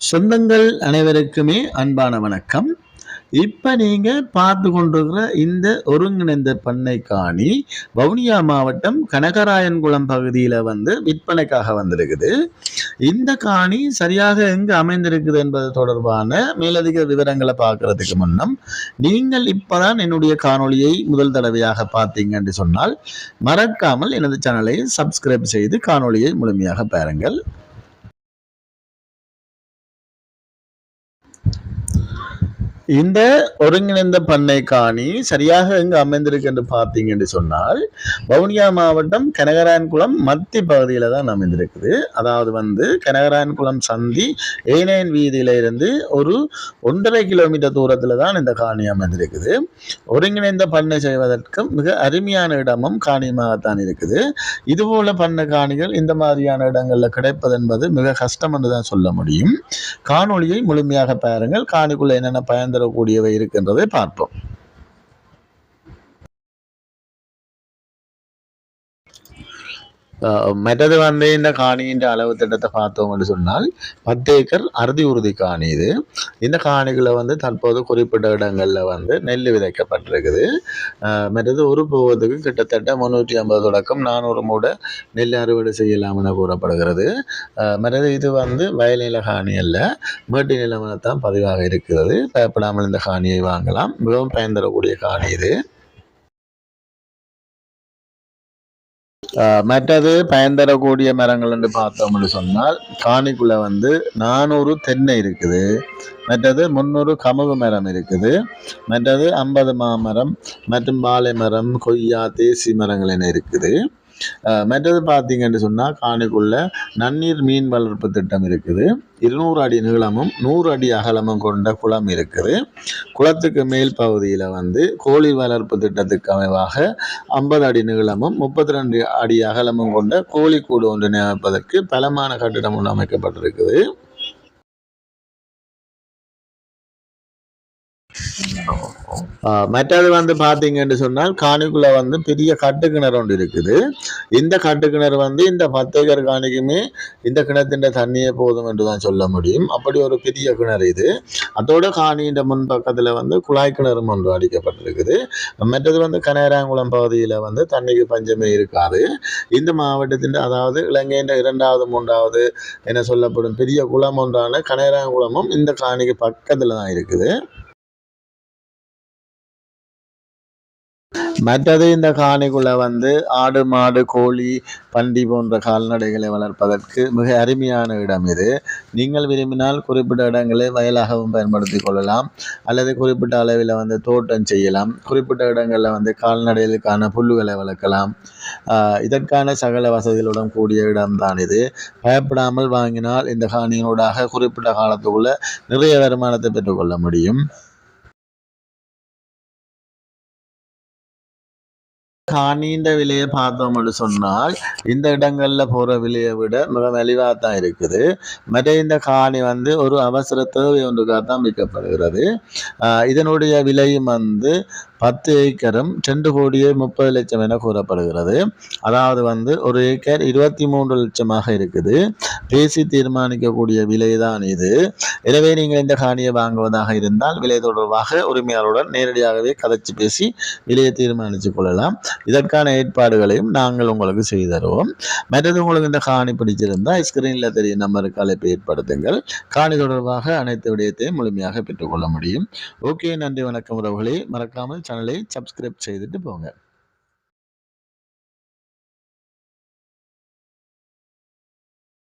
சொந்தங்கள் அனைவருக்குமே அன்பான வணக்கம். இப்ப நீங்க பார்த்து கொண்டிருக்கிற இந்த ஒருங்கிணைந்த பண்ணை காணி வவுனியா மாவட்டம் கனகராயன்குளம் பகுதியில விற்பனைக்காக வந்திருக்குது. இந்த காணி சரியாக எங்கு அமைந்திருக்குது என்பது தொடர்பான மேலதிக விவரங்களை பார்க்கறதுக்கு முன்னம் நீங்கள் இப்பதான் என்னுடைய காணொளியை முதல் தடவையாக பார்த்தீங்க என்று சொன்னால் மறக்காமல் எனது சேனலை சப்ஸ்கிரைப் செய்து காணொளியை முழுமையாக பாருங்கள். இந்த ஒருங்கிணைந்த பண்ணை காணி சரியாக எங்கு அமைந்திருக்கு என்று பார்த்தீங்க என்று சொன்னால் வவுனியா மாவட்டம் கனகராயன்குளம் மத்தி பகுதியில தான் அமைந்திருக்குது. அதாவது கனகராயன்குளம் சந்தி ஏனையன் வீதியில இருந்து ஒரு 1.5 கிலோமீட்டர் தூரத்துல தான் இந்த காணி அமைந்திருக்குது. ஒருங்கிணைந்த பண்ணை செய்வதற்கும் மிக அருமையான இடமும் காணியமாகத்தான் இருக்குது. இதுபோல பண்ணை காணிகள் இந்த மாதிரியான இடங்கள்ல கிடைப்பது என்பது மிக கஷ்டம் என்று தான் சொல்ல முடியும். காணொளியை முழுமையாக பாருங்கள். காணிக்குள்ள என்னென்ன பயன் தரக்கூடியவை இருக்கின்றதை பார்ப்போம். மற்றது இந்த காணியின் அளவு திட்டத்தை பார்த்தோம்னு சொன்னால் 10 ஏக்கர் அறுதி உறுதி காணி இது. இந்த காணிகளை தற்போது குறிப்பிட்ட இடங்கள்ல நெல் விதைக்கப்பட்டிருக்குது. மற்றது ஒரு போவதுக்கு கிட்டத்தட்ட 350 தொடக்கம் 400 மூட நெல் அறுவடை செய்யலாம் என கூறப்படுகிறது. மற்றது இது வயல்நில காணி அல்ல, மேட்டு நிலமெனத்தான் பதிவாக இருக்கிறது. பயப்படாமல் இந்த காணியை வாங்கலாம். மிகவும் பயன் தரக்கூடிய காணி இது. மற்றது பயன் தரக்கூடிய மரங்கள் என்று பார்த்தோம்னு சொன்னால் காணிக்குள்ள 400 தென்னை இருக்குது. மற்றது 300 கமுகு மரம் இருக்குது. மற்றது 50 மாமரம் மற்றும் வாழை மரம், கொய்யா, தேசி மரங்கள் என இருக்குது. மற்றது பார்த்தீங்கன்னு சொன்னால் காணிக்குள்ள நன்னீர் மீன் வளர்ப்பு திட்டம் இருக்குது. 200 அடி நீளமும் 100 அடி அகலமும் கொண்ட குளம் இருக்குது. குளத்துக்கு மேல் பகுதியில் கோழி வளர்ப்பு திட்டத்துக்கு அமைவாக 50 அடி நீளமும் 32 அடி அகலமும் கொண்ட கோழிக்கூடு ஒன்றினை அமைப்பதற்கு பலமான கட்டிடம் ஒன்று அமைக்கப்பட்டிருக்குது. மற்றது பார்த்தீங்கன்னு சொன்னால் காணிக்குள்ள பெரிய கட்டுக்கிணறு ஒன்று இருக்குது. இந்த கட்டுக்கிணறு இந்த 10 ஏக்கர் காணிக்குமே இந்த கிணத்தின் தண்ணியே போதும் என்று தான் சொல்ல முடியும். அப்படி ஒரு பெரிய கிணறு இது. அதோட காணியின் முன் பக்கத்துல குழாய் கிணறும் ஒன்று அடிக்கப்பட்டிருக்குது. மற்றது கனகராயன்குளம் பகுதியில தண்ணிக்கு பஞ்சமே இருக்காது. இந்த மாவட்டத்தின் அதாவது இலங்கையின் 2வது 3வது என சொல்லப்படும் பெரிய குளம் ஒன்றான கனகராயன்குளமும் இந்த காணிக்கு பக்கத்துல தான் இருக்குது. மற்றது இந்த காணிக்குள்ள ஆடு, மாடு, கோழி, பண்டி போன்ற கால்நடைகளை வளர்ப்பதற்கு மிக அருமையான இடம் இது. நீங்கள் விரும்பினால் குறிப்பிட்ட இடங்களை வயலாகவும் பயன்படுத்தி கொள்ளலாம், அல்லது குறிப்பிட்ட அளவில் தோட்டம் செய்யலாம். குறிப்பிட்ட இடங்களில் கால்நடைகளுக்கான புல்லுகளை வளர்க்கலாம். இதற்கான சகல வசதிகளுடன் கூடிய இடம்தான் இது. பயப்படாமல் வாங்கினால் இந்த காணியினூடாக குறிப்பிட்ட காலத்துக்குள்ள நிறைய வருமானத்தை பெற்றுக்கொள்ள முடியும். காணியின் விலையை பார்த்தோம்னு சொன்னால் இந்த இடங்கள்ல போற விலையை விட மிக மலிவாக தான் இருக்குது. மற்ற இந்த காணி ஒரு அவசர தேவை ஒன்றுக்காக தான் விற்கப்படுகிறது. இதனுடைய விலையும் 10 ஏக்கரும் 2,30,00,000 என கூறப்படுகிறது. அதாவது ஒரு ஏக்கர் 23 லட்சமாக இருக்குது. பேசி தீர்மானிக்கக்கூடிய விலைதான் இது. எனவே நீங்கள் இந்த காணியை வாங்குவதாக இருந்தால் விலை தொடர்பாக உரிமையாளருடன் நேரடியாகவே கதைச்சு பேசி விலையை தீர்மானித்துக் கொள்ளலாம். இதற்கான ஏற்பாடுகளையும் நாங்கள் உங்களுக்கு செய்து தருவோம். மற்றது உங்களுக்கு இந்த காணி பிடிச்சிருந்தா ஸ்கிரீன்ல தெரியும் நம்பருக்கு அழைப்பு ஏற்படுத்துங்கள். காணி தொடர்பாக அனைத்து விடயத்தையும் முழுமையாக பெற்றுக்கொள்ள முடியும். ஓகே, நன்றி, வணக்கம் உறவுகளே. மறக்காமல் சேனலை சப்ஸ்கிரைப் செய்துட்டு போங்க.